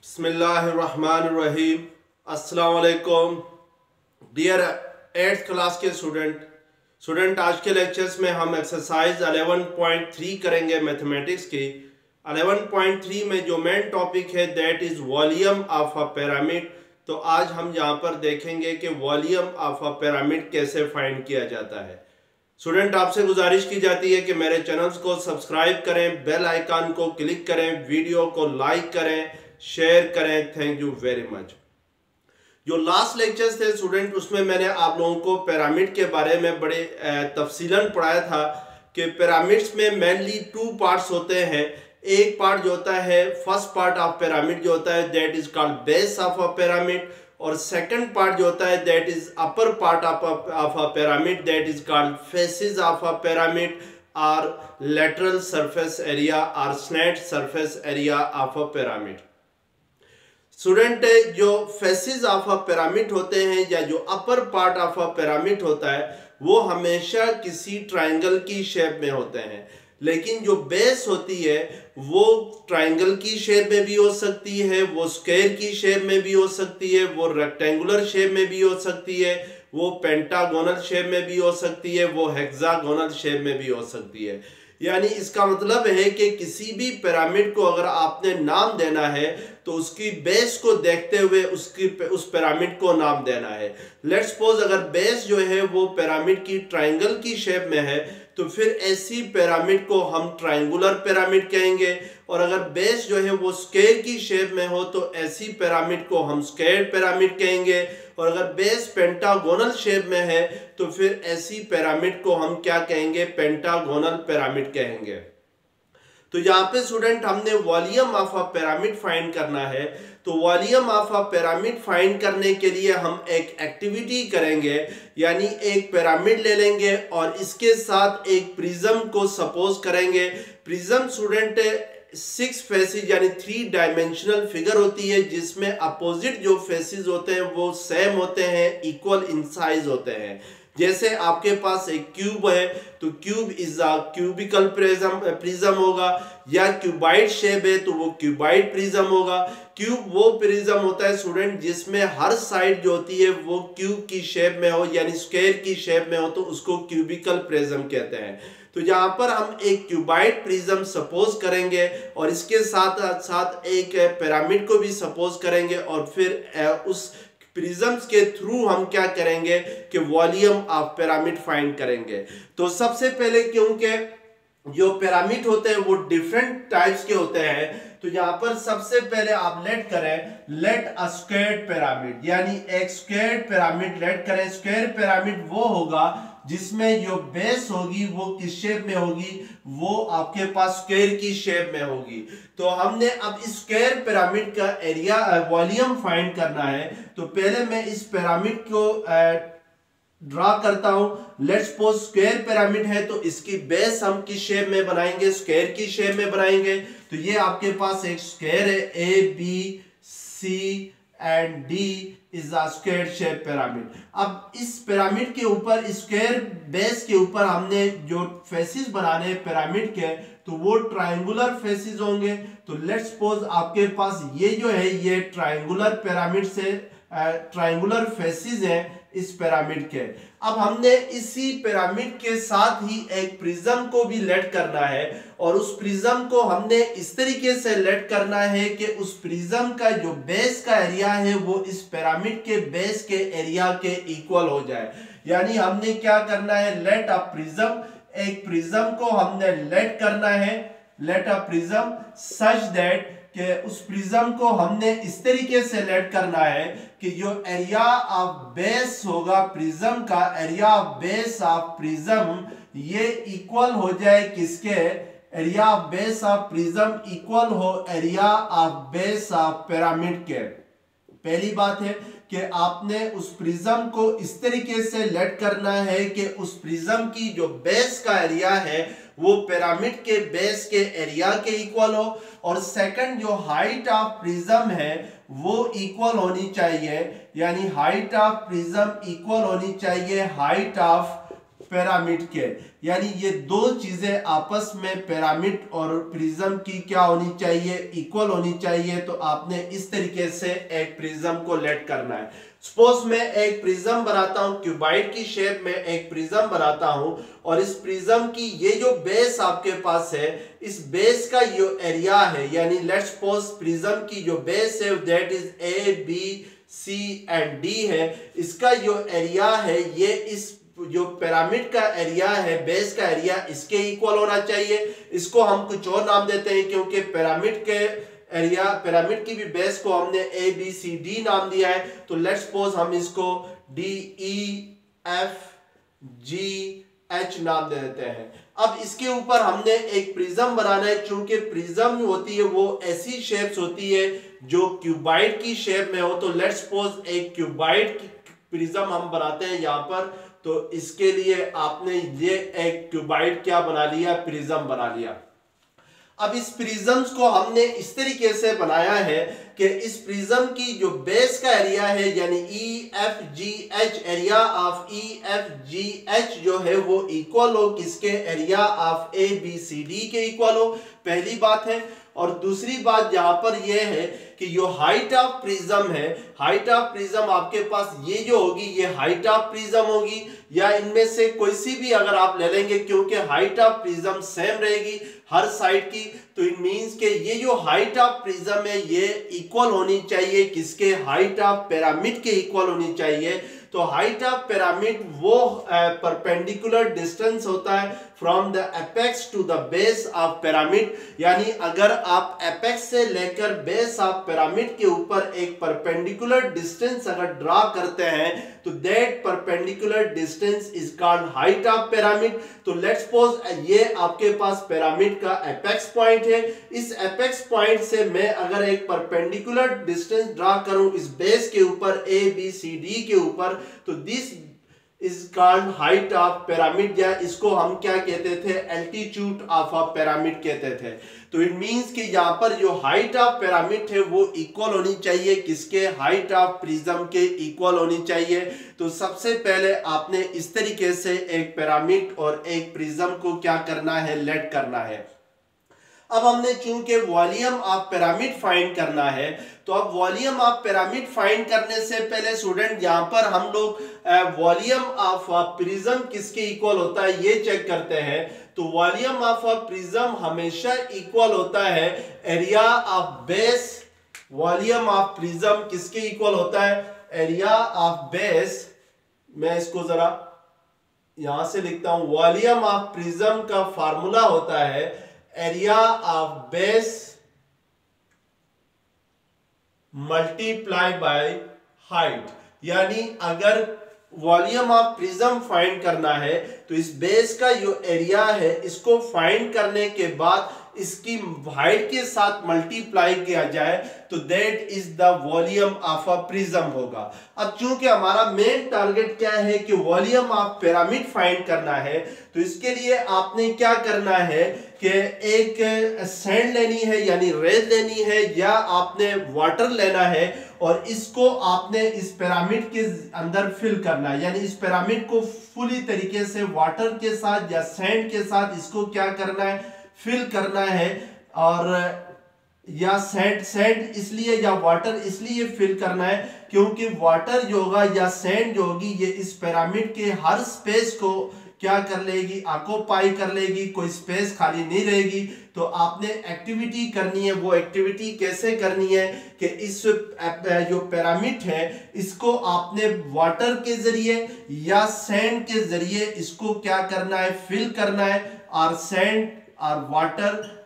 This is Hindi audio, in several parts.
बिस्मिल्लाहिर्रहमानिर्रहीम। अस्सलाम वालेकुम डियर 8th क्लास के स्टूडेंट आज के लेक्चर्स में हम एक्सरसाइज 11.3 करेंगे मैथमेटिक्स की। 11.3 में जो मेन टॉपिक है that is volume of a pyramid. तो आज हम यहाँ पर देखेंगे कि वॉल्यूम ऑफ अ पिरामिड कैसे फाइंड किया जाता है। स्टूडेंट आपसे गुजारिश की जाती है कि मेरे चैनल्स को सब्सक्राइब करें, बेल आइकन को क्लिक करें, वीडियो को लाइक करें, शेयर करें। Thank you very much. जो लास्ट लेक्चर्स थे स्टूडेंट उसमें मैंने आप लोगों को पिरामिड के बारे में बड़े तफसीलन पढ़ाया था कि पिरामिड्स में मेनली 2 पार्ट्स होते हैं। एक पार्ट जो होता है फर्स्ट पार्ट ऑफ पिरामिड जो होता है that is called base of a pyramid, और सेकंड पार्ट जो होता है that is upper part of a pyramid that is called faces of a pyramid और लेटरल सरफेस एरिया और slant surface area of a pyramid. Student जो फेसेस ऑफ अ पिरामिड होते हैं या जो upper part of a pyramid होता है वो हमेशा किसी ट्रायंगल की शेप में होते हैं, लेकिन जो बेस होती है वो ट्रायंगल की शेप में भी हो सकती है, वो स्क्वायर की शेप में भी हो सकती है, वो रेक्टेंगुलर शेप में भी हो सकती है, वो पेंटागोनल शेप में भी हो सकती है, वो हेक्सागोनल शेप में भी हो सकती है। यानी इसका मतलब है कि किसी भी पिरामिड को अगर आपने नाम देना है तो उसकी बेस को देखते हुए उस पिरामिड को नाम देना है। लेट्स सपोज अगर बेस जो है वो पिरामिड की ट्रायंगल की शेप में है तो फिर ऐसी पिरामिड को हम ट्रायंगुलर पिरामिड कहेंगे, और अगर बेस जो है वो स्क्वायर की शेप में हो तो ऐसी पिरामिड को हम स्क्वायर पिरामिड कहेंगे, और अगर बेस पेंटागोनल शेप में है तो फिर ऐसी पिरामिड को हम क्या कहेंगे, पेंटागोनल पिरामिड कहेंगे। तो यहाँ पे स्टूडेंट हमने volume of a pyramid find करना है। तो volume of a pyramid find करने के लिए हम एक एक्टिविटी करेंगे, यानी एक पिरामिड ले लेंगे और इसके साथ एक प्रिज्म को सपोज करेंगे। प्रिज्म स्टूडेंट 6 फेसेस यानी 3 डायमेंशनल फिगर होती है जिसमें अपोजिट जो फेसेस होते हैं वो सेम होते हैं, इक्वल इन साइज होते हैं। जैसे आपके पास एक क्यूब है तो cube is a cubical prism होगा, या क्यूबाइड शेप है तो वो क्यूबाइड प्रिज्म होगा। क्यूब वो प्रिज्म होता है स्टूडेंट जिसमें हर साइड जो होती है वो क्यूब की शेप में हो यानी स्क्वायर की शेप में हो, तो उसको क्यूबिकल प्रिज्म कहते हैं। तो यहाँ पर हम एक क्यूबाइड प्रिज्म सपोज करेंगे और इसके साथ साथ एक पिरामिड को भी सपोज करेंगे, और फिर उस प्रिज्म्स के थ्रू हम क्या करेंगे कि वॉल्यूम ऑफ पिरामिड फाइंड करेंगे। तो सबसे पहले क्योंकि जो पिरामिड होते हैं वो डिफरेंट टाइप्स के होते हैं, तो यहाँ पर सबसे पहले आप लेट अ स्क्वायर्ड पिरामिड, यानी एक स्क्वायर्ड पिरामिड लेट करें। स्क्वायर पिरामिड वो होगा जिसमें जो बेस होगी वो किस शेप में होगी, वो आपके पास स्क्वायर की शेप में होगी। तो हमने अब इस स्क्वायर पिरामिड का एरिया वॉल्यूम फाइंड करना है। तो पहले मैं इस पिरामिड को ड्रा करता हूं। लेट्स सपोज स्क्वायर पिरामिड है तो इसकी बेस हम किस शेप में बनाएंगे, स्क्वायर की शेप में बनाएंगे। तो ये आपके पास एक स्क्वायर है, A B C and D is a square shape pyramid. अब इस पिरामिड के ऊपर स्क्वायर बेस के ऊपर हमने जो फेसेस बनाने हैं पिरामिड के तो वो ट्रायंगुलर फेसेस होंगे। तो लेट्स सपोज आपके पास ये जो है ये ट्रायंगुलर पिरामिड से ट्रायंगुलर फेसेस है इस पिरामिड के। अब हमने इसी पिरामिड के साथ ही एक प्रिज्म को भी लेट करना है, और उस प्रिज्म को हमने इस तरीके से लेट करना है कि उस प्रिज्म का जो बेस का एरिया है वो इस पिरामिड के बेस के एरिया के इक्वल हो जाए। यानी हमने क्या करना है, लेट अ प्रिज्म, एक प्रिज्म को हमने लेट करना है, let a prism such that कि उस प्रिज्म को हमने इस तरीके से लेट करना है कि जो एरिया ऑफ बेस होगा प्रिज्म का, area of base of prism ये इक्वल हो जाए किसके, area of base of prism equal हो area of base of pyramid के। पहली बात है कि आपने उस प्रिज्म को इस तरीके से लेट करना है कि उस प्रिज्म की जो बेस का एरिया है वो पिरामिड के बेस के एरिया के इक्वल हो, और सेकंड जो हाइट ऑफ प्रिज्म है वो इक्वल होनी चाहिए, यानी हाइट ऑफ प्रिज्म इक्वल होनी चाहिए हाइट ऑफ पिरामिड के, यानी ये दो चीजें आपस में पिरामिड और प्रिज्म की क्या होनी चाहिए, इक्वल होनी चाहिए। तो आपने इस तरीके से एक प्रिज्म को लेट करना है। सपोज मैं एक प्रिज्म बनाता हूं, क्यूबाइड की शेप में एक प्रिज्म बनाता हूं, और इस प्रिज्म की ये जो बेस आपके पास है, इस बेस का जो एरिया है, यानी लेट्स सपोज प्रिज्म की जो बेस है that is A B C and D है, इसका जो एरिया है ये इस जो पिरामिड का एरिया है, बेस का एरिया, इसके इक्वल होना चाहिए। इसको हम कुछ और नाम देते हैं क्योंकि पिरामिड के एरिया, पिरामिड की भी बेस को हमने ए बी सी डी नाम दिया है। तो लेट्स सपोज हम इसको D E F G H नाम दे देते हैं। अब इसके ऊपर हमने एक प्रिज्म बनाना है। चूंकि प्रिज्म होती है वो ऐसी शेप्स होती है जो क्यूबाइड की शेप में हो। तो लेट्स सपोज एक क्यूबाइड की प्रिज्म हम बनाते हैं यहाँ पर। तो इसके लिए आपने ये एक क्यूबाइड क्या बना लिया, प्रिज्म बना लिया। अब इस प्रिज्म्स को हमने इस तरीके से बनाया है कि इस प्रिज्म की जो बेस का एरिया है, यानी E F G H, area of E F G H जो है वो इक्वल हो किसके, area of A B C D के इक्वल हो, पहली बात है। और दूसरी बात यहाँ पर यह है कि जो हाइट ऑफ प्रिज्म है, हाइट ऑफ प्रिज्म आपके पास ये जो होगी ये हाइट ऑफ प्रिज्म होगी, या इनमें से कोई सी भी अगर आप ले लेंगे, क्योंकि हाइट ऑफ प्रिज्म सेम रहेगी हर साइड की। तो इट मींस के ये जो हाइट ऑफ प्रिज्म है ये इक्वल होनी चाहिए किसके, हाइट ऑफ पिरामिड के इक्वल होनी चाहिए। तो हाइट ऑफ पिरामिड वो परपेंडिकुलर डिस्टेंस होता है from the apex to the base of pyramid, यानी अगर आप एपेक्स से लेकर बेस ऑफ पिरामिड के ऊपर एक परपेंडिकुलर डिस्टेंस अगर ड्रा करते हैं तो that perpendicular distance is called height of pyramid. तो लेट्स सपोज ये आपके पास पिरामिड का एपेक्स पॉइंट है। इस एपेक्स पॉइंट से मैं अगर एक परपेंडिकुलर डिस्टेंस ड्रा करूं इस बेस के ऊपर ए बी सी डी के ऊपर, तो this is called height of pyramid, या इसको हम क्या कहते थे, एल्टीट्यूड ऑफ अ पिरामिड कहते थे। तो इट मींस कि यहाँ पर जो हाइट ऑफ पिरामिड है वो इक्वल होनी चाहिए किसके, हाइट ऑफ प्रिज्म के इक्वल होनी चाहिए। तो सबसे पहले आपने इस तरीके से एक पिरामिड और एक प्रिज्म को क्या करना है, लेट करना है। अब हमने चूंकि वॉल्यूम ऑफ पिरामिड फाइंड करना है, तो अब वॉल्यूम ऑफ पिरामिड फाइंड करने से पहले स्टूडेंट यहाँ पर हम लोग वॉल्यूम ऑफ प्रिज्म किसके इक्वल होता है ये चेक करते हैं। तो वॉल्यूम ऑफ प्रिज्म हमेशा इक्वल होता है area of base. Volume of prism किसके इक्वल होता है, एरिया ऑफ बेस। मैं इसको जरा यहां से लिखता हूं, वॉल्यूम ऑफ प्रिज्म का फार्मूला होता है area of base multiply by height. यानी अगर वॉल्यूम ऑफ प्रिज्म फाइंड करना है तो इस बेस का जो एरिया है इसको फाइंड करने के बाद इसकी हाइट के साथ मल्टीप्लाई किया जाए तो that is the volume of a prism होगा। अब चूंकि हमारा मेन टारगेट क्या है कि वॉल्यूम ऑफ पिरामिड फाइंड करना है, तो इसके लिए आपने क्या करना है कि एक सैंड लेनी है यानी रेत लेनी है, या आपने वाटर लेना है और इसको आपने इस पिरामिड के अंदर फिल करना है। यानी इस पिरामिड को फुली तरीके से वाटर के साथ या सैंड के साथ इसको क्या करना है, फिल करना है। और या सैंड इसलिए या वाटर इसलिए फिल करना है क्योंकि वाटर जो होगा या सैंड जो होगी ये इस पिरामिड के हर स्पेस को क्या कर लेगी, ऑक्युपाई कर लेगी, कोई स्पेस खाली नहीं रहेगी। तो आपने एक्टिविटी करनी है, वो एक्टिविटी कैसे करनी है कि इस जो पिरामिड है इसको आपने वाटर के जरिए या सैंड के जरिए इसको क्या करना है, फिल करना है। और सैंड और वाटर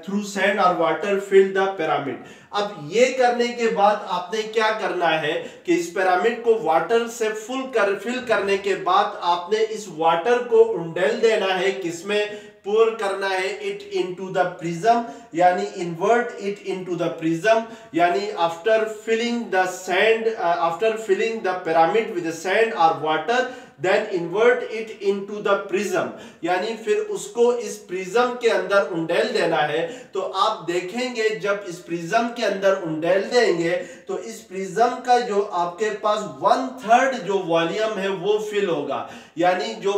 थ्रू सैंड और वाटर फिल द पिरामिड। अब ये करने के बाद आपने क्या करना है कि इस पिरामिड को वाटर से फिल करने के बाद आपने इस वाटर को उंडेल देना है, किसमें pour करना है इट इनटू द प्रिज्म, यानी invert it into the prism. यानी after filling the sand, after filling the pyramid with sand और water, then invert it into the prism, यानी फिर उसको इस प्रिज्म के अंदर उंडेल देना है। तो आप देखेंगे जब इस प्रिज्म के अंदर उंडेल देंगे तो इस प्रिज्म का जो आपके पास 1/3 जो वॉल्यूम है वो फिल होगा। यानी जो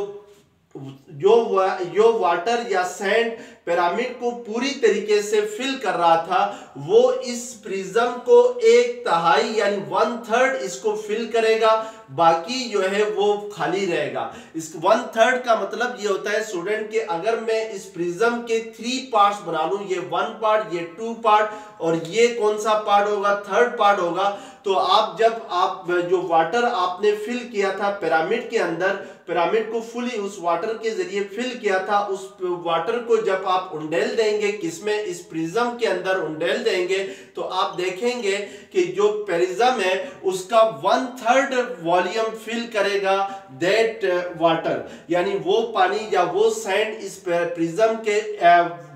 जो वाटर या सैंड पिरामिड को पूरी तरीके से फिल कर रहा था, वो इस प्रिज्म को 1/3 यानी 1/3 इसको फिल करेगा, बाकी जो है वो खाली रहेगा। इस 1/3 का मतलब ये होता है स्टूडेंट कि अगर मैं इस प्रिज्म के 3 पार्ट्स बना लूं, ये 1 पार्ट, ये 2 पार्ट और ये कौन सा पार्ट होगा, 3rd पार्ट होगा, तो जब आप जो वाटर आपने फिल किया था पिरामिड के अंदर, पिरामिड को फुली उस वाटर के जरिए फिल किया था, उस वाटर को जब आप उंडेल देंगे, किसमें, इस प्रिज्म के अंदर उंडेल देंगे, तो आप देखेंगे कि जो प्रिज्म है उसका 1/3 वॉल्यूम फिल करेगा दैट वाटर, यानी वो पानी या वो सैंड इस प्रिज्म के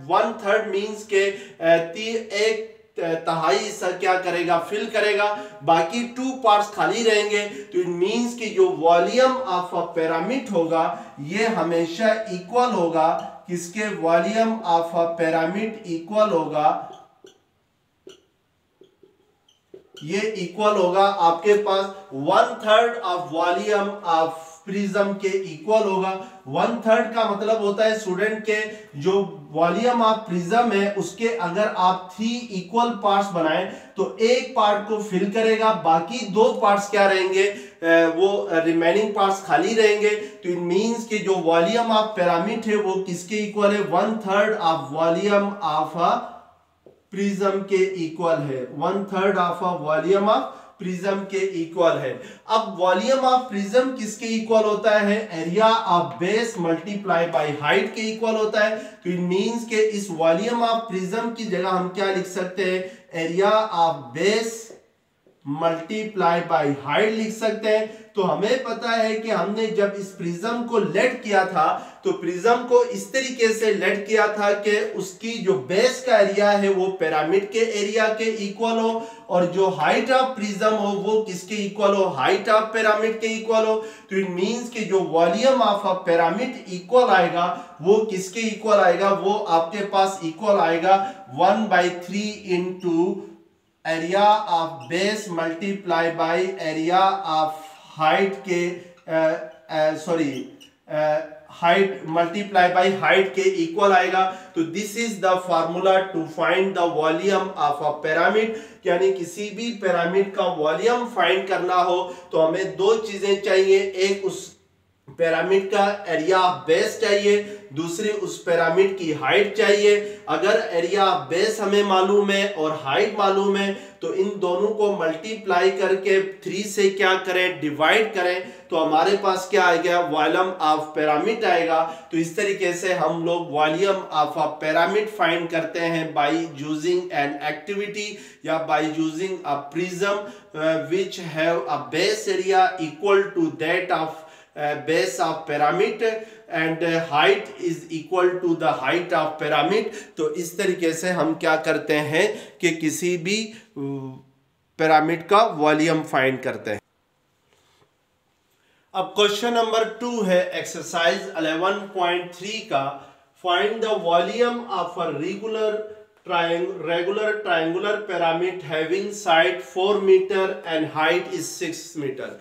1/3 मीन्स के 1/3 हिस्सा क्या करेगा, फिल करेगा, बाकी 2 पार्ट्स खाली रहेंगे। तो इट मींस कि जो वॉल्यूम ऑफ अ पिरामिड होगा ये हमेशा इक्वल होगा किसके, volume of a pyramid equal होगा, ये इक्वल होगा आपके पास 1/3 ऑफ वॉल्यूम ऑफ प्रिज्म के इक्वल होगा। 1/3 का मतलब होता है स्टूडेंट के जो वॉल्यूम ऑफ प्रिज्म है उसके अगर आप 3 इक्वल पार्ट्स बनाएं तो एक पार्ट को फिल करेगा, बाकी 2 पार्ट्स क्या रहेंगे, वो रिमेनिंग पार्ट्स खाली रहेंगे। तो इट मींस कि जो वॉल्यूम ऑफ पिरामिड है वो किसके इक्वल है, 1/3 of volume of a prism के इक्वल है, 1/3 of a volume of prism के इक्वल है। अब वॉल्यूम ऑफ प्रिज्म किसके इक्वल होता है, area of base multiply by height के इक्वल होता है। तो इट मींस के इस वॉल्यूम ऑफ प्रिज्म की जगह हम क्या लिख सकते हैं, area of base multiply by height लिख सकते हैं। तो हमें पता है कि हमने जब इस प्रिज्म को लेट किया था तो प्रिज्म को इस तरीके से लेट किया था कि उसकी जो बेस का एरिया है वो पिरामिड के एरिया के इक्वल हो और जो हाइट ऑफ प्रिज्म हो वो किसके इक्वल हो, हाइट ऑफ पिरामिड के इक्वल हो। तो इट मींस कि जो volume of a pyramid equal आएगा वो किसके इक्वल आएगा, वो आपके पास इक्वल आएगा 1/3 into area of base multiply by area of height के हाइट मल्टीप्लाई बाय हाइट के इक्वल आएगा। तो this is the formula to find the volume of a pyramid, यानी किसी भी पिरामिड का वॉल्यूम फाइंड करना हो तो हमें 2 चीजें चाहिए, एक उस पिरामिड का एरिया ऑफ बेस चाहिए, दूसरी उस पिरामिड की हाइट चाहिए। अगर एरिया ऑफ बेस हमें मालूम है और हाइट मालूम है तो इन दोनों को मल्टीप्लाई करके 3 से क्या करें, डिवाइड करें, तो हमारे पास क्या आएगा, वॉल्यूम ऑफ पिरामिड आएगा। तो इस तरीके से हम लोग volume of a pyramid find करते हैं बाय यूजिंग एन एक्टिविटी या by using a prism which have a base area equal to that of base of pyramid and height is equal to the height of pyramid। तो इस तरीके से हम क्या करते हैं कि किसी भी पिरामिड का वॉल्यूम फाइंड करते हैं। अब क्वेश्चन नंबर 2 है एक्सरसाइज 11.3 का, find the volume of a regular triangular pyramid having side 4 metre and height is 6 metre.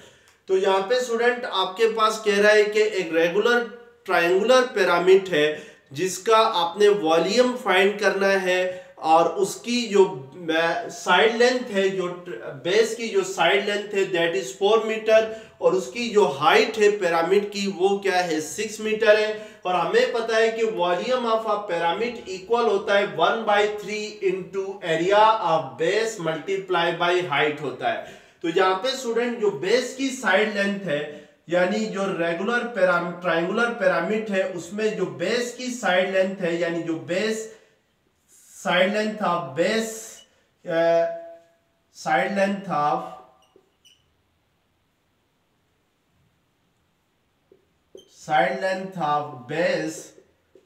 तो यहाँ पे स्टूडेंट आपके पास कह रहा है कि एक रेगुलर ट्रायंगुलर पिरामिड है जिसका आपने वॉल्यूम फाइंड करना है और उसकी जो साइड लेंथ है, जो बेस की जो साइड लेंथ है दैट इज 4 मीटर और उसकी जो हाइट है पिरामिड की वो क्या है, 6 मीटर है। और हमें पता है कि volume of a pyramid equal होता है 1/3 into area of base multiply by height होता है। तो यहाँ पे स्टूडेंट जो बेस की साइड लेंथ है यानी जो रेगुलर ट्रायंगुलर पिरामिड है उसमें जो बेस की साइड लेंथ है यानी जो base side length of base side length of base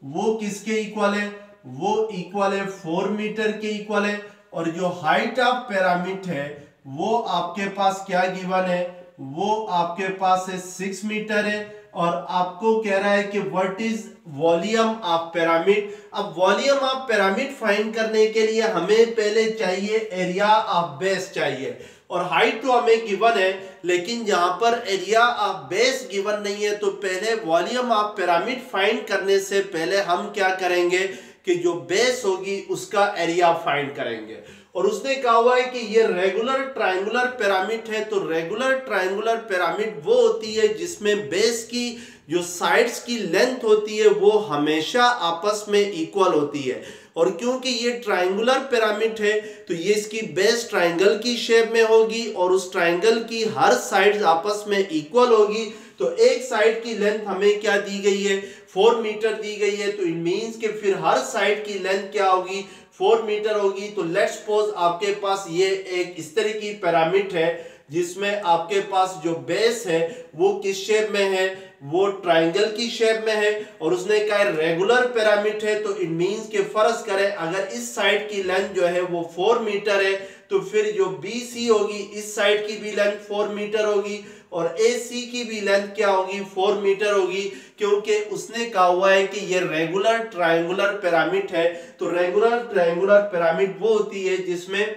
वो किसके इक्वल है, वो इक्वल है 4 मीटर के इक्वल है। और जो हाइट ऑफ पिरामिड है वो आपके पास क्या गिवन है, वो आपके पास है 6 मीटर है। और आपको कह रहा है कि what is volume of pyramid. अब वॉल्यूम ऑफ पिरामिड फाइंड करने के लिए हमें पहले चाहिए एरिया ऑफ बेस चाहिए। और हाइट तो हमें गिवन है, लेकिन यहाँ पर एरिया ऑफ बेस गिवन नहीं है। तो पहले वॉल्यूम ऑफ पिरामिड फाइंड करने से पहले हम क्या करेंगे कि जो बेस होगी उसका एरिया फाइंड करेंगे। और उसने कहा हुआ है कि ये रेगुलर ट्रायंगुलर पिरामिड है। तो रेगुलर ट्रायंगुलर पिरामिड वो होती है जिसमें बेस की जो साइड्स की लेंथ होती है वो हमेशा आपस में इक्वल होती है। और क्योंकि ये ट्रायंगुलर पिरामिड है तो ये इसकी बेस ट्रायंगल की शेप में होगी और उस ट्रायंगल की हर साइड्स आपस में इक्वल होगी। तो एक साइड की लेंथ हमें क्या दी गई है, 4 मीटर दी गई है। तो इट मींस कि फिर हर साइड की लेंथ क्या होगी, 4 मीटर होगी। तो लेट्स सपोज आपके पास ये एक इस तरह की पिरामिड है जिसमें आपके पास जो बेस है वो किस शेप में है, वो ट्रायंगल की शेप में है। और उसने कहा रेगुलर पिरामिड है। तो इट मींस के फर्ज करें अगर इस साइड की लेंथ जो है वो 4 मीटर है तो फिर जो BC होगी इस साइड की भी लेंथ 4 मीटर होगी और AC की भी लेंथ क्या होगी, 4 मीटर होगी। क्योंकि उसने कहा हुआ है कि ये रेगुलर ट्रायंगुलर पिरामिड है। तो रेगुलर ट्रायंगुलर पिरामिड वो होती है जिसमें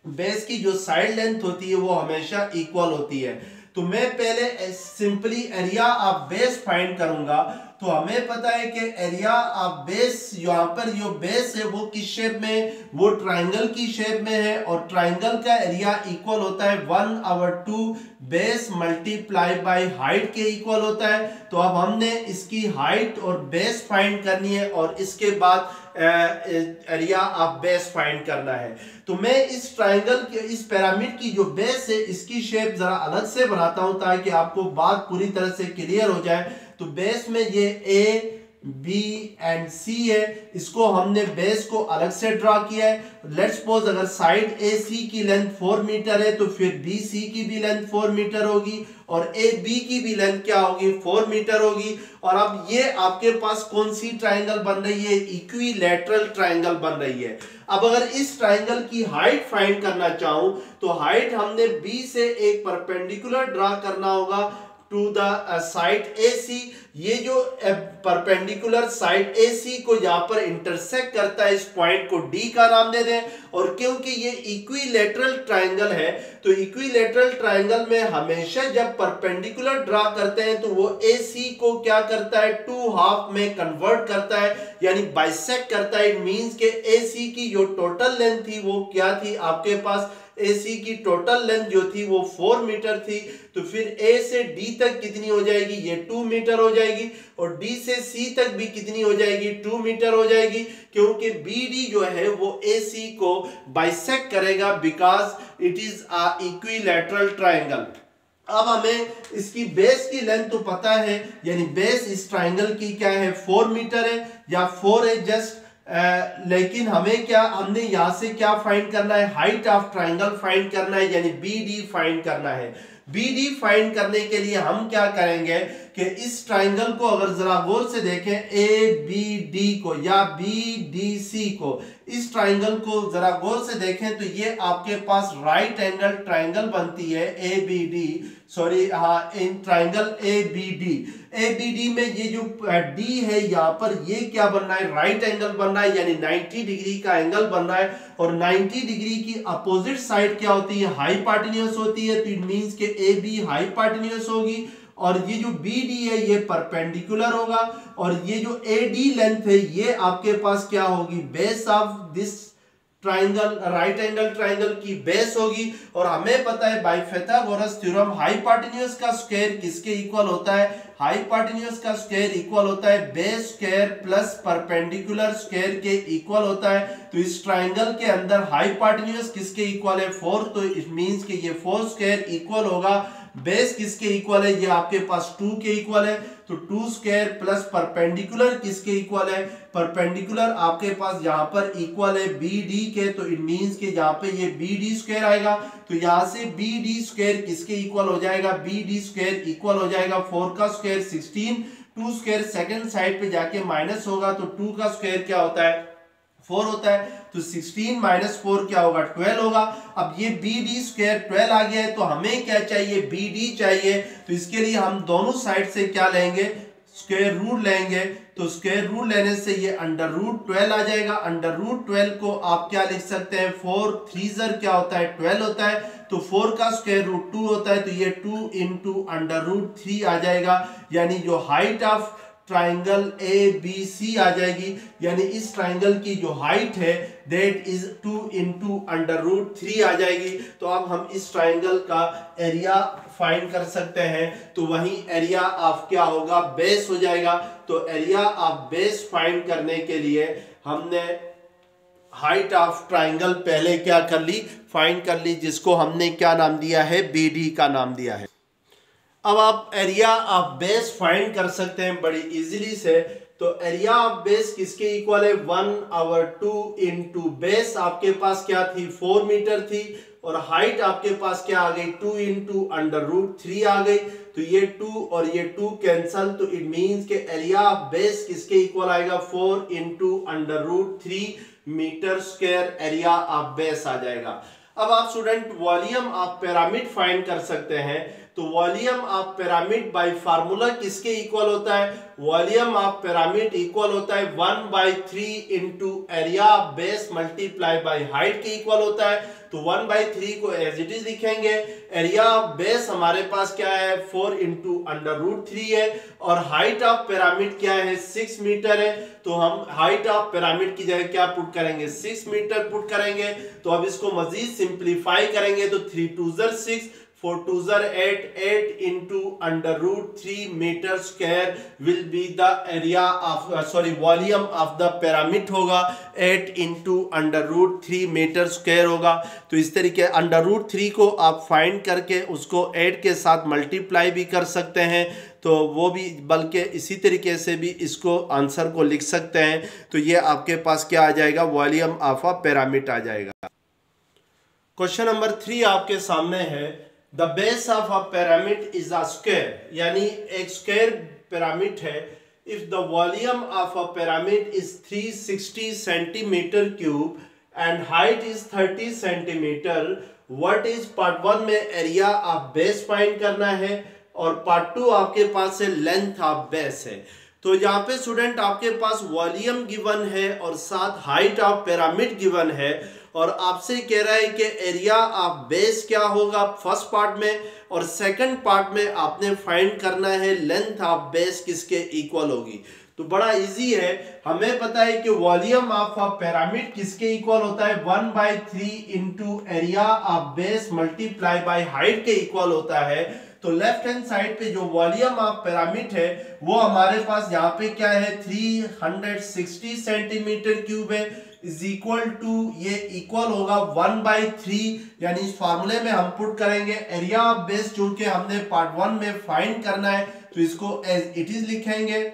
बेस की जो साइड लेंथ होती है वो हमेशा इक्वल होती है। तो मैं पहले simply area of base find करूंगा। तो हमें पता है कि एरिया ऑफ बेस यहाँ पर जो बेस है वो किस शेप में, वो ट्रायंगल की शेप में है और ट्रायंगल का एरिया इक्वल होता है 1/2 बेस मल्टीप्लाई बाय हाइट के इक्वल होता है। तो अब हमने इसकी हाइट और बेस फाइंड करनी है और इसके बाद एरिया ऑफ बेस फाइंड करना है। तो मैं इस ट्रायंगल के इस पिरामिड की जो बेस है इसकी शेप जरा अलग से बनाता हूं ताकि आपको बात पूरी तरह से क्लियर हो जाए। तो बेस में ये A, B एंड C है, इसको हमने बेस को अलग से ड्रा किया है। लेट्स सपोज अगर साइड AC की लेंथ 4 मीटर है तो फिर BC की भी लेंथ 4 मीटर होगी और AB की भी लेंथ क्या होगी, 4 मीटर होगी। और अब ये आपके पास कौन सी ट्रायंगल बन रही है, इक्विलैटरल ट्रायंगल बन रही है। अब अगर इस ट्रायंगल की हाइट फाइंड करना चाहूं तो हाइट हमने B से एक परपेंडिकुलर ड्रा करना होगा टू द साइड AC। ये जो परपेंडिकुलर साइड AC को यहाँ पर इंटरसेक्ट करता है इस पॉइंट को D का नाम दे दें। और क्योंकि ये इक्विलैटरल ट्रायंगल है तो इक्विलैटरल ट्रायंगल में हमेशा जब परपेंडिकुलर ड्रा करते हैं तो वो AC को क्या करता है, 2 हाफ में कन्वर्ट करता है यानी बाइसेक्ट करता है। इट मींस के AC की जो टोटल लेंथ थी वो क्या थी, आपके पास AC की टोटल लेंथ जो थी वो 4 मीटर थी। तो फिर A से D तक कितनी हो जाएगी, ये 2 मीटर हो जाएगी और D से C तक भी कितनी हो जाएगी, 2 मीटर हो जाएगी। क्योंकि BD जो है वो AC को बाइसेक्ट करेगा because it is a equilateral triangle. अब हमें इसकी बेस की लेंथ तो पता है, यानी बेस इस ट्रायंगल की क्या है, 4 मीटर है या 4 है जस्ट। लेकिन हमें क्या, हमने यहां से क्या फाइंड करना है, हाइट ऑफ ट्रायंगल फाइंड करना है यानी BD फाइंड करना है। BD फाइंड करने के लिए हम क्या करेंगे कि इस ट्रायंगल को अगर जरा गौर से देखें ABD को या BDC को, इस ट्रायंगल को जरा गौर से देखें तो ये आपके पास राइट एंगल ट्रायंगल बनती है ABD, सॉरी हाँ, इन ट्रायंगल ABD में ये जो D है यहाँ पर ये क्या बन रहा है, राइट एंगल बन रहा है यानी 90 डिग्री का एंगल बन रहा है। और 90 डिग्री की अपोजिट साइड क्या होती है, हाइपोटेन्यूज होती है। तो इट मींस के AB हाइपोटेन्यूज होगी और ये जो BD है ये परपेंडिकुलर होगा और ये जो AD लेंथ है ये आपके पास क्या होगी, base of this triangle, right angle triangle की बेस होगी। और हमें पता है बाय पाइथागोरस थ्योरम हाइपोटेन्यूज का स्क्वायर किसके इक्वल होता है, हाइपोटेन्यूज का स्क्वायर इक्वल होता है base square plus perpendicular square के इक्वल होता है। तो इस ट्रायंगल के अंदर हाइपोटेन्यूज किसके इक्वल है, 4। तो इट मींस कि ये 4 स्क्वायर इक्वल होगा बेस किसके इक्वल है, ये आपके पास 2 के इक्वल है। तो 2 स्क्वायर प्लस परपेंडिकुलर किसके इक्वल है, परपेंडिकुलर आपके पास यहाँ पर इक्वल है BD के। तो इट मींस कि यहाँ पे ये BD स्क्वायर आएगा। तो यहाँ से BD स्क्वायर किसके इक्वल हो जाएगा, BD स्क्वायर इक्वल हो जाएगा 4 का स्क्वायर 16, 2 स्क्वायर सेकंड साइड पे जाके माइनस होगा तो 2 का स्क्वायर क्या होता है, 4 होता है। तो 16 माइनस 4 क्या होगा, 12 होगा। अब ये BD स्क्वायर 12 आ गया है तो हमें क्या चाहिए, BD चाहिए। तो इसके लिए हम दोनों साइड से क्या लेंगे, स्क्वायर रूट लेंगे। तो स्क्वायर रूट लेने से ये अंडर रूट 12 आ जाएगा। अंडर रूट 12 को आप क्या लिख सकते हैं, 4 3 क्या होता है 12 होता है, तो 4 का स्क्वायर रूट 2 होता है, तो ये 2 इंटू अंडर रूट 3 आ जाएगा। यानी जो हाइट ऑफ ट्राइंगल ABC आ जाएगी, यानी इस ट्राइंगल की जो हाइट है that is 2 into under root 3 आ जाएगी। तो अब हम इस ट्राइंगल का एरिया फाइंड कर सकते हैं, तो वही एरिया ऑफ क्या होगा, बेस हो जाएगा। तो एरिया ऑफ बेस फाइंड करने के लिए हमने हाइट ऑफ ट्राइंगल पहले क्या कर ली, फाइंड कर ली, जिसको हमने क्या नाम दिया है, BD का नाम दिया है। अब आप एरिया ऑफ बेस फाइंड कर सकते हैं बड़ी इजीली से। तो एरिया ऑफ बेस किसके इक्वल है, 1/2 इंटू बेस आपके पास क्या थी 4 मीटर थी, और हाइट आपके पास क्या आ गई 2 इंटू अंडर रूट 3 आ गई। तो ये 2 और ये 2 कैंसल, तो इट मींस के एरिया ऑफ बेस किसके इक्वल आएगा, 4 into under root 3 metre square area of base आ जाएगा। अब आप student volume of pyramid find कर सकते हैं। तो volume of pyramid by formula किसके इक्वल होता है, वॉल्यूम ऑफ पिरामिड इक्वल होता है 1/3 into area of base multiply by height के इक्वल होता है। तो 1/3 को एज इट इज लिखेंगे। एरिया ऑफ बेस हमारे पास क्या है 4 इंटू अंडर रूट 3 है, और हाइट ऑफ पिरामिड क्या है 6 मीटर है। तो हम हाइट ऑफ पिरामिड की जगह क्या पुट करेंगे, 6 मीटर पुट करेंगे। तो अब इसको मजीद सिंप्लीफाई करेंगे, तो 3 2 6 4 2 8 8 into under root 3 meter square will be the area of volume of the pyramid होगा 8 into under root 3 meter square होगा। तो इस तरीके अंडर रूट 3 को आप फाइंड करके उसको 8 के साथ मल्टीप्लाई भी कर सकते हैं, तो वो भी बल्कि इसी तरीके से भी इसको आंसर को लिख सकते हैं। तो ये आपके पास क्या आ जाएगा, वॉल्यूम ऑफ अ पिरामिड आ जाएगा। क्वेश्चन नंबर 3 आपके सामने है, the base of a pyramid is a square, यानी एक स्क्वायर पिरामिड है। If the volume of a pyramid is 360 centimetre cube and height is 30 centimetre, what is part 1 में एरिया ऑफ बेस फाइंड करना है, और पार्ट 2 आपके पास है लेंथ ऑफ बेस है। तो यहाँ पे स्टूडेंट आपके पास वॉल्यूम गिवन है और साथ हाइट ऑफ पिरामिड गिवन है, और आपसे कह रहा है कि एरिया ऑफ बेस क्या होगा फर्स्ट पार्ट में, और सेकंड पार्ट में आपने फाइंड करना है लेंथ ऑफ बेस किसके इक्वल होगी। तो बड़ा इजी है, हमें पता है कि वॉल्यूम ऑफ अ पिरामिड किसके इक्वल होता है 1/3 into area of base multiply by height के इक्वल होता है। तो लेफ्ट हैंड साइड पे जो वॉल्यूम ऑफ पिरामिड है वो हमारे पास यहाँ पे क्या है 360 सेंटीमीटर क्यूब है, इज इक्वल टू ये इक्वल होगा 1/3, यानी इस फार्मूले में हम पुट करेंगे एरिया ऑफ बेस जो कि हमने पार्ट 1 में फाइंड करना है, तो इसको एज इट इज लिखेंगे।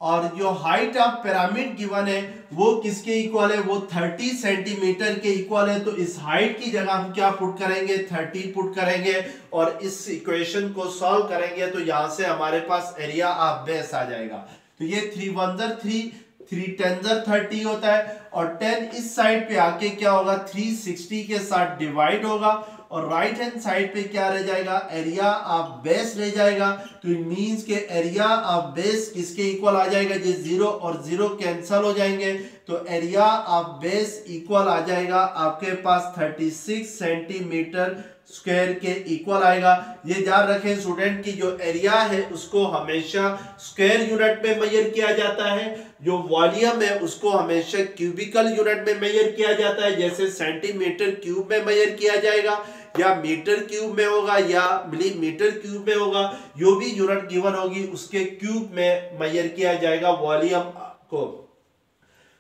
और जो हाइट ऑफ पिरामिड गिवन है वो किसके इक्वल है, वो 30 सेंटीमीटर के इक्वल है। तो इस हाइट की जगह हम क्या पुट करेंगे 30 पुट करेंगे, और इस इक्वेशन को सॉल्व करेंगे तो यहां से हमारे पास एरिया ऑफ बेस आ जाएगा। तो ये 3 1 3 3 10 30 होता है, और 10 इस साइड पे आके क्या होगा 360 के साथ डिवाइड होगा, और राइट हैंड साइड पे क्या रह जाएगा एरिया ऑफ बेस रह जाएगा। तो इट मींस के एरिया ऑफ बेस किसके इक्वल आ जाएगा, ये 0 और 0 कैंसल हो जाएंगे, तो एरिया ऑफ बेस इक्वल आ जाएगा आपके पास 36 सेंटीमीटर स्क्वायर के इक्वल आएगा। ये याद रखें स्टूडेंट की जो एरिया है उसको हमेशा स्क्वायर यूनिट में मेजर किया जाता है, जो वॉल्यूम है उसको हमेशा क्यूबिकल यूनिट में मेजर किया जाता है, जैसे सेंटीमीटर क्यूब में मेजर किया जाएगा, या मीटर क्यूब में होगा, या मिलीमीटर क्यूब में होगा, जो भी यूनिट गिवन होगी उसके क्यूब में मेजर किया जाएगा वॉल्यूम को।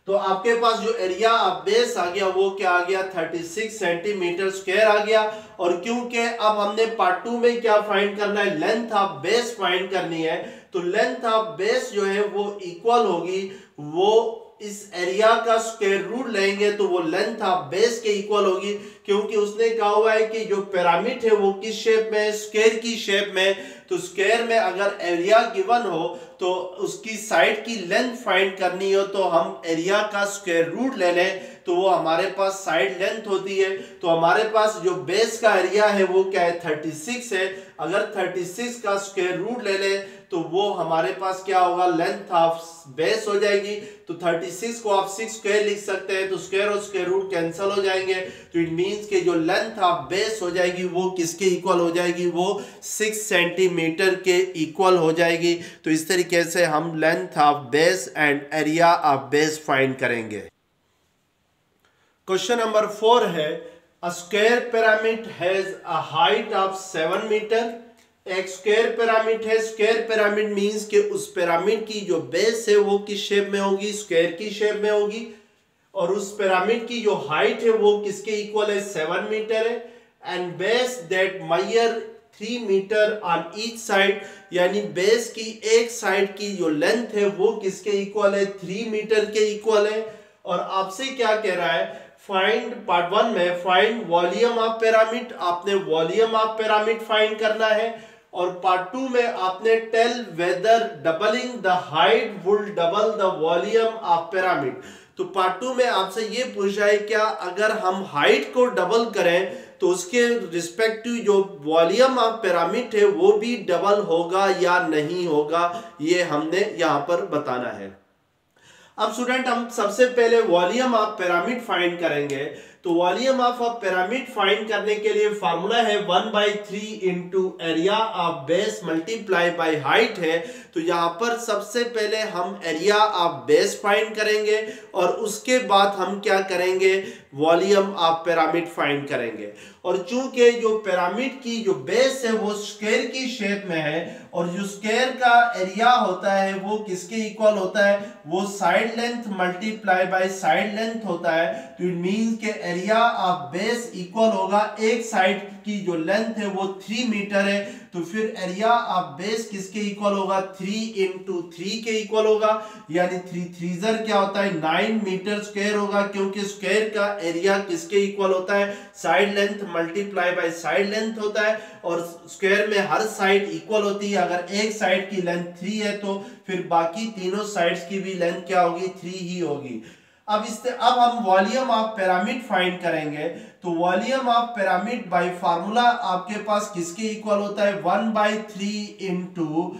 तो आपके पास जो एरिया ऑफ बेस आ गया वो क्या आ गया 36 सेंटीमीटर स्क्वायर आ गया। और क्योंकि अब हमने पार्ट 2 में क्या फाइंड करना है, लेंथ ऑफ बेस फाइंड करनी है, तो लेंथ ऑफ बेस जो है वो इक्वल होगी, वो इस एरिया का स्क्वायर रूट लेंगे तो वो लेंथ ऑफ बेस के इक्वल होगी, क्योंकि उसने कहा हुआ है कि जो पिरामिड है वो किस शेप में है, स्क्वायर की शेप में। तो स्क्वायर में अगर एरिया गिवन हो तो उसकी साइड की लेंथ फाइंड करनी हो तो हम एरिया का स्क्वायर रूट ले लें, तो वो हमारे पास साइड लेंथ होती है। तो हमारे पास जो बेस का एरिया है वो क्या है, 36 है। अगर 36 का स्क्वायर रूट ले लें तो वो हमारे पास क्या होगा, लेंथ ऑफ बेस हो जाएगी। तो 36 को आप 6 स्क्वायर लिख सकते हैं, तो स्क्वायर और स्क्वायर रूट कैंसिल हो जाएंगे। तो इट मींस कि जो लेंथ ऑफ बेस हो जाएगी वो किसके इक्वल हो जाएगी, वो 6 सेंटीमीटर के इक्वल हो जाएगी। तो इस तरीके से हम length of base and area of base find करेंगे। क्वेश्चन नंबर 4 है, a square pyramid has a height of 7 metre. एक स्क्वायर पिरामिड है। स्क्वायर पिरामिड मींस कि उस पिरामिड की जो बेस है वो किस शेप में होगी, स्क्वायर की शेप में होगी। और उस पिरामिड की जो हाइट है वो किसके इक्वल है, 7 मीटर है। And base that measure 3 metre on each side, यानी बेस की एक साइड की जो लेंथ है वो किसके इक्वल है, 3 मीटर के इक्वल है। और आपसे क्या कह रहा है, फाइंड, पार्ट 1 में फाइंड वॉल्यूम ऑफ पिरामिड, आपने वॉल्यूम ऑफ पिरामिड फाइंड करना है। और पार्ट 2 में आपने tell whether doubling the height will double the volume of pyramid. तो पार्ट 2 में आपसे ये पूछा है क्या अगर हम हाइट को डबल करें तो उसके रिस्पेक्टिव जो वॉल्यूम ऑफ पिरामिड है वो भी डबल होगा या नहीं होगा, ये हमने यहां पर बताना है। अब स्टूडेंट हम सबसे पहले वॉल्यूम ऑफ पिरामिड फाइंड करेंगे। तो volume of a pyramid find करने के लिए फार्मूला है 1/3 into area of base multiply by height है। तो यहाँ पर सबसे पहले हम एरिया ऑफ बेस फाइंड करेंगे और उसके बाद हम क्या करेंगे, वॉल्यूम ऑफ पिरामिड फाइंड करेंगे। और चूंकि जो पिरामिड की जो बेस है वो स्क्वायर की शेप में है और जो स्क्वायर का एरिया होता है वो किसके इक्वल होता है, वो side length multiply by side length होता है। तो इट मींस के एरिया ऑफ बेस इक्वल होगा, एक साइड की जो लेंथ है वो 3 मीटर है, तो फिर एरिया ऑफ बेस किसके इक्वल होगा, 3 इंटू 3 के इक्वल होगा। यानी 3 3 क्या होता है, 9 मीटर स्क्वायर होगा, क्योंकि स्क्वायर का एरिया किसके इक्वल होता है, side length multiply by side length होता है। और स्क्वायर में हर साइड इक्वल होती है, अगर एक साइड की लेंथ 3 है तो फिर बाकी तीनों साइड्स की भी लेंथ क्या होगी, 3 ही होगी। अब हम वॉल्यूम ऑफ पिरामिड फाइंड करेंगे। तो volume of pyramid by formula आपके पास किसके इक्वल होता है, 1/3 into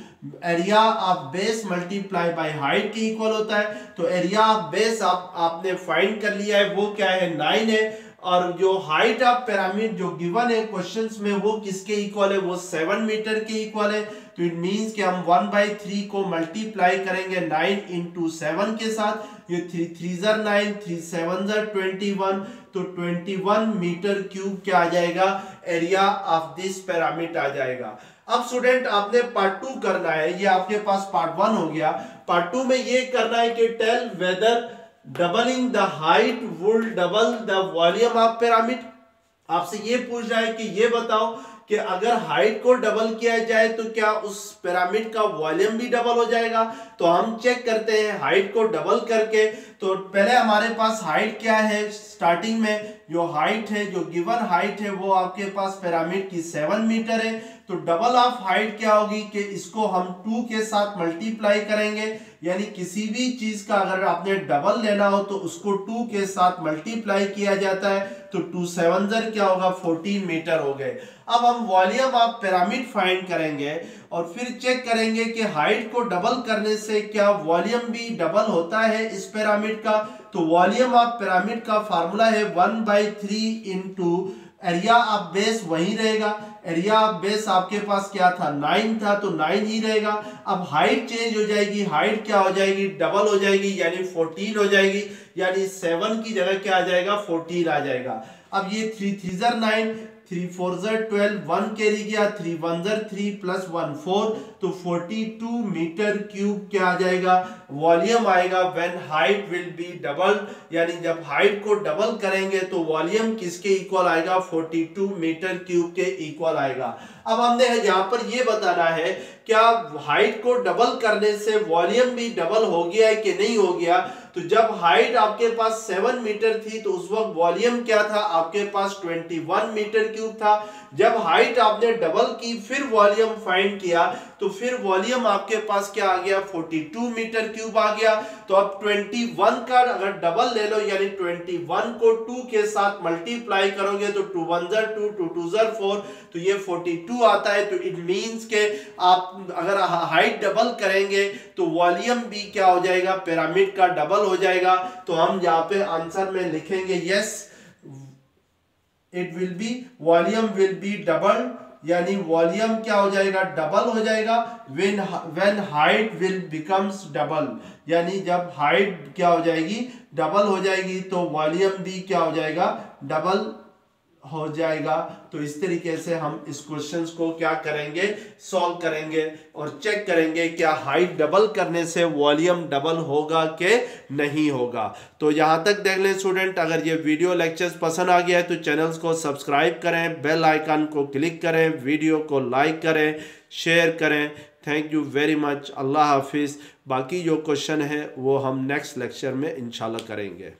area of base multiply by height के इक्वल होता है। तो एरिया ऑफ बेस आपने फाइंड कर लिया है, वो क्या है, 9 है। और जो हाइट ऑफ पिरामिड जो गिवन है क्वेश्चंस में वो किसके इक्वल है, वो 7 मीटर के इक्वल है। तो इट मींस कि हम 1/3 को मल्टीप्लाई करेंगे 9 इंटू 7 के साथ, ये 3 3 9, 3 7 21, तो 21 मीटर क्यूब क्या आ जाएगा, एरिया ऑफ दिस पिरामिड आ जाएगा। अब स्टूडेंट आपने पार्ट 2 करना है, ये आपके पास पार्ट 1 हो गया। पार्ट 2 में ये करना है कि tell whether doubling the height will double the volume of pyramid. आपसे ये पूछ रहा है कि ये बताओ कि अगर हाइट को डबल किया जाए तो क्या उस पिरामिड का वॉल्यूम भी डबल हो जाएगा। तो हम चेक करते हैं हाइट को डबल करके। तो पहले हमारे पास हाइट क्या है, स्टार्टिंग में जो हाइट है, जो गिवन हाइट है वो आपके पास पिरामिड की 7 मीटर है। तो डबल ऑफ हाइट क्या होगी कि इसको हम 2 के साथ मल्टीप्लाई करेंगे, यानी किसी भी चीज का अगर आपने डबल लेना हो तो उसको 2 के साथ मल्टीप्लाई किया जाता है। तो 2 7 क्या होगा, 14 मीटर हो गए। अब हम वॉल्यूम ऑफ पिरामिड फाइंड करेंगे और फिर चेक करेंगे कि हाइट को डबल करने से क्या वॉल्यूम भी डबल होता है इस पिरामिड का। तो वॉल्यूम ऑफ पिरामिड का फार्मूला है 1/3 इंटू एरिया ऑफ बेस वही रहेगा। एरिया ऑफ बेस आपके पास क्या था, 9 था, तो 9 ही रहेगा। अब हाइट चेंज हो जाएगी, हाइट क्या हो जाएगी, डबल हो जाएगी, यानी 14 हो जाएगी। यानी 7 की जगह क्या आ जाएगा, 14 आ जाएगा। अब ये 3 3 9, 3 4 12, 1 कैरी गया, 3 1 3 प्लस 1 4, तो 42 मीटर क्यूब क्या आ जाएगा, वॉल्यूम आएगा when height will be double. यानी जब हाइट को डबल करेंगे तो वॉल्यूम किसके इक्वल आएगा, 42 मीटर क्यूब के इक्वल आएगा। अब हमने यहाँ पर ये बताना है क्या हाइट को डबल करने से वॉल्यूम भी डबल हो गया है कि नहीं हो गया। तो जब हाइट आपके पास 7 मीटर थी तो उस वक्त वॉल्यूम क्या था आपके पास 21 मीटर क्यूब था। जब हाइट आपने डबल की फिर वॉल्यूम फाइंड किया तो फिर वॉल्यूम आपके पास क्या आ गया 42 मीटर क्यूब आ गया। तो अब 21 का अगर डबल ले लो यानी 21 को 2 के साथ मल्टीप्लाई करोगे तो 2 1 2 2 2 4 तो ये 42 आता है। तो इट मींस के आप अगर हाइट डबल करेंगे तो वॉल्यूम भी क्या हो जाएगा पिरामिड का डबल हो जाएगा। तो हम यहाँ पे आंसर में लिखेंगे yes it will be volume will be double यानी वॉल्यूम क्या हो जाएगा डबल हो जाएगा when height will becomes double यानी जब हाइट क्या हो जाएगी डबल हो जाएगी तो वॉल्यूम भी क्या हो जाएगा डबल हो जाएगा। तो इस तरीके से हम इस क्वेश्चंस को क्या करेंगे सॉल्व करेंगे और चेक करेंगे क्या हाइट डबल करने से वॉल्यूम डबल होगा कि नहीं होगा। तो यहां तक देख लें स्टूडेंट, अगर ये वीडियो लेक्चर्स पसंद आ गया है तो चैनल्स को सब्सक्राइब करें, बेल आइकन को क्लिक करें, वीडियो को लाइक करें, शेयर करें। Thank you very much. अल्लाह हाफिज़। बाकी जो क्वेश्चन है वो हम नेक्स्ट लेक्चर में इंशाल्लाह करेंगे।